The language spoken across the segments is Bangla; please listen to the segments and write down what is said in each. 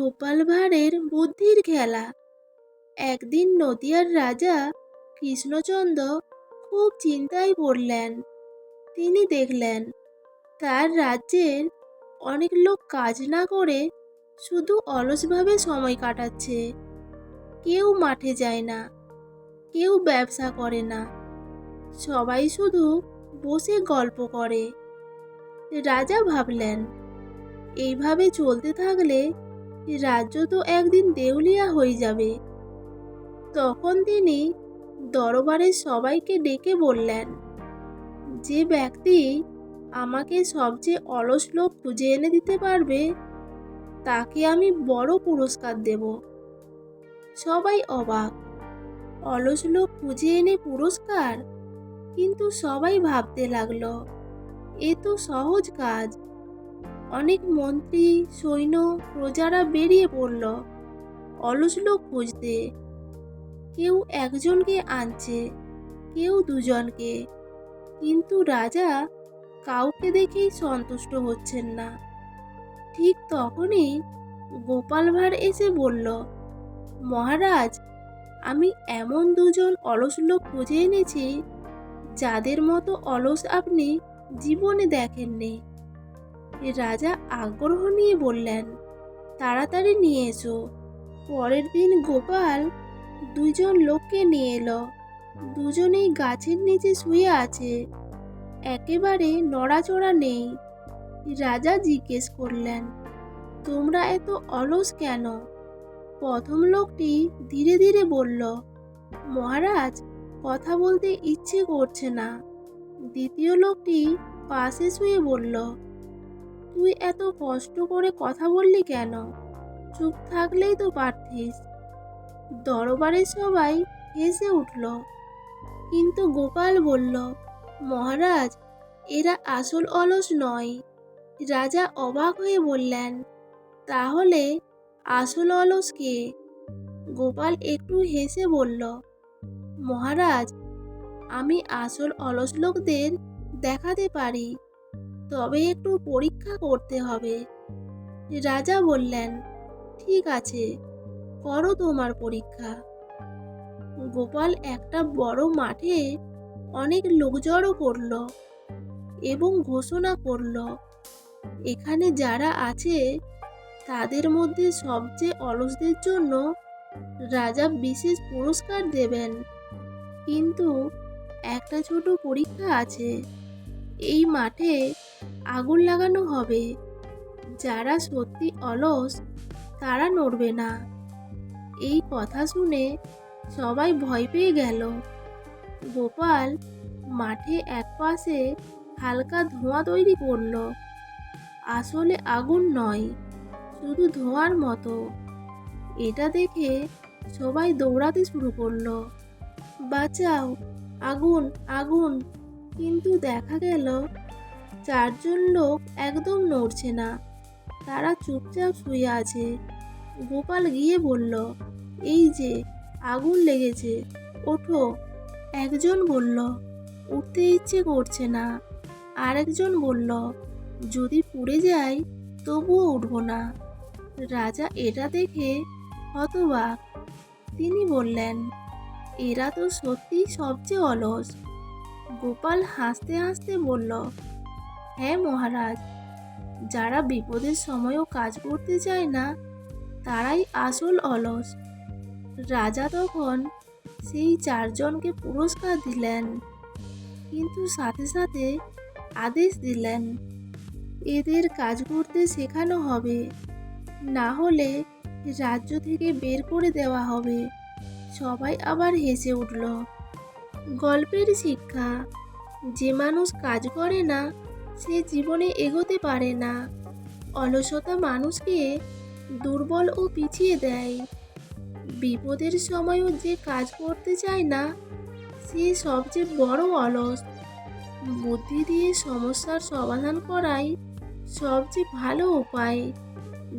গোপাল ভাঁড়ের বুদ্ধির খেলা। একদিন নদিয়ার রাজা কৃষ্ণচন্দ্র খুব চিন্তায় পড়লেন। তিনি দেখলেন তার রাজ্যের অনেক লোক কাজ না করে শুধু অলসভাবে সময় কাটাচ্ছে। কেউ মাঠে যায় না, কেউ ব্যবসা করে না, সবাই শুধু বসে গল্প করে। রাজা ভাবলেন, এইভাবে চলতে থাকলে রাজ্য তো একদিন দেউলিয়া হয়ে যাবে। তখন তিনি দরবারের সবাইকে ডেকে বললেন, যে ব্যক্তি আমাকে সবচেয়ে অলস লোক খুঁজে এনে দিতে পারবে তাকে আমি বড় পুরস্কার দেব। সবাই অবাক, অলস লোক খুঁজে এনে পুরস্কার? কিন্তু সবাই ভাবতে লাগলো, এ তো সহজ কাজ। অনেক মন্ত্রী, সৈন্য, প্রজারা বেরিয়ে পড়ল অলস লোক খুঁজতে। কেউ একজনকে আনছে, কেউ দুজনকে, কিন্তু রাজা কাউকে দেখেই সন্তুষ্ট হচ্ছেন না। ঠিক তখনই গোপাল ভাঁড় এসে বলল, মহারাজ, আমি এমন দুজন অলস লোক খুঁজে এনেছি যাদের মতো অলস আপনি জীবনে দেখেননি। রাজা আগ্রহ নিয়ে বললেন, তাড়াতাড়ি নিয়ে এসো। পরের দিন গোপাল দুইজন লোককে নিয়ে এলো। দুজনেই গাছের নিচে শুয়ে আছে, একেবারে নড়াচড়া নেই। রাজা জিজ্ঞেস করলেন, তোমরা এত অলস কেন? প্রথম লোকটি ধীরে ধীরে বলল, মহারাজ, কথা বলতে ইচ্ছে করছে না। দ্বিতীয় লোকটি পাশে শুয়ে বলল, তুই এত কষ্ট করে কথা বললি কেন? চুপ থাকলেই তো পারতিস। দরবারের সবাই হেসে উঠল, কিন্তু গোপাল বলল, মহারাজ, এরা আসল অলস নয়। রাজা অবাক হয়ে বললেন, তাহলে আসল অলস কে? গোপাল একটু হেসে বলল, মহারাজ, আমি আসল অলস লোকদের দেখাতে পারি, তবে একটু পরীক্ষা করতে হবে। রাজা বললেন, ঠিক আছে, করো তোমার পরীক্ষা। গোপাল একটা বড় মাঠে অনেক লোক জড়ো করল এবং ঘোষণা করল, এখানে যারা আছে তাদের মধ্যে সবচেয়ে অলসদের জন্য রাজা বিশেষ পুরস্কার দেবেন। কিন্তু একটা ছোট পরীক্ষা আছে, এই মাঠে আগুন লাগানো হবে। যারা সত্যি অলস তারা নড়বে না। এই কথা শুনে সবাই ভয় পেয়ে গেল। গোপাল মাঠে একপাশে হালকা ধোঁয়া তৈরি করলো। আসলে আগুন নয়, শুধু ধোঁয়ার মতো। এটা দেখে সবাই দৌড়াতে শুরু করলো, বাঁচাও, আগুন, আগুন! কিন্তু দেখা গেল চারজন লোক একদম নড়ছে না, তারা চুপচাপ শুয়ে আছে। গোপাল গিয়ে বলল, এই যে আগুন লেগেছে, ওঠো। একজন বলল, উঠতে ইচ্ছে করছে না। আরেকজন বলল, যদি পুড়ে যায় তবুও উঠব না। রাজা এটা দেখে হতবাক। তিনি বললেন, এরা তো সত্যি সবচেয়ে অলস। গোপাল হাসতে হাসতে বলল, হ্যাঁ মহারাজ, যারা বিপদের সময়ও কাজ করতে চায় না তারাই আসল অলস। রাজা তখন সেই চারজনকে পুরস্কার দিলেন, কিন্তু সাথে সাথে আদেশ দিলেন, এদের কাজ করতে শেখানো হবে, না হলে রাজ্য থেকে বের করে দেওয়া হবে। সবাই আবার হেসে উঠল। গল্পের শিক্ষা, যে মানুষ কাজ করে না সে জীবনে এগোতে পারে না। অলসতা মানুষকে দুর্বল ও পিছিয়ে দেয়। বিপদের সময়ও যে কাজ করতে চায় না সে সবচেয়ে বড় অলস। বুদ্ধি দিয়ে সমস্যার সমাধান করাই সবচেয়ে ভালো উপায়,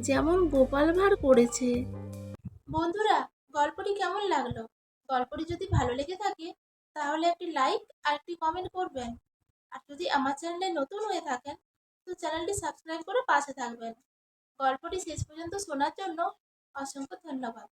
যেমন গোপাল ভাঁড় করেছে। বন্ধুরা, গল্পটি কেমন লাগলো? গল্পটি যদি ভালো লেগে থাকে তাহলে একটি লাইক আর একটি কমেন্ট করবেন। আর যদি আমার চ্যানেলে নতুন হয়ে থাকেন তো চ্যানেলটি সাবস্ক্রাইব করে পাশে থাকবেন। গল্পটি শেষ পর্যন্ত শোনার জন্য অসংখ্য ধন্যবাদ।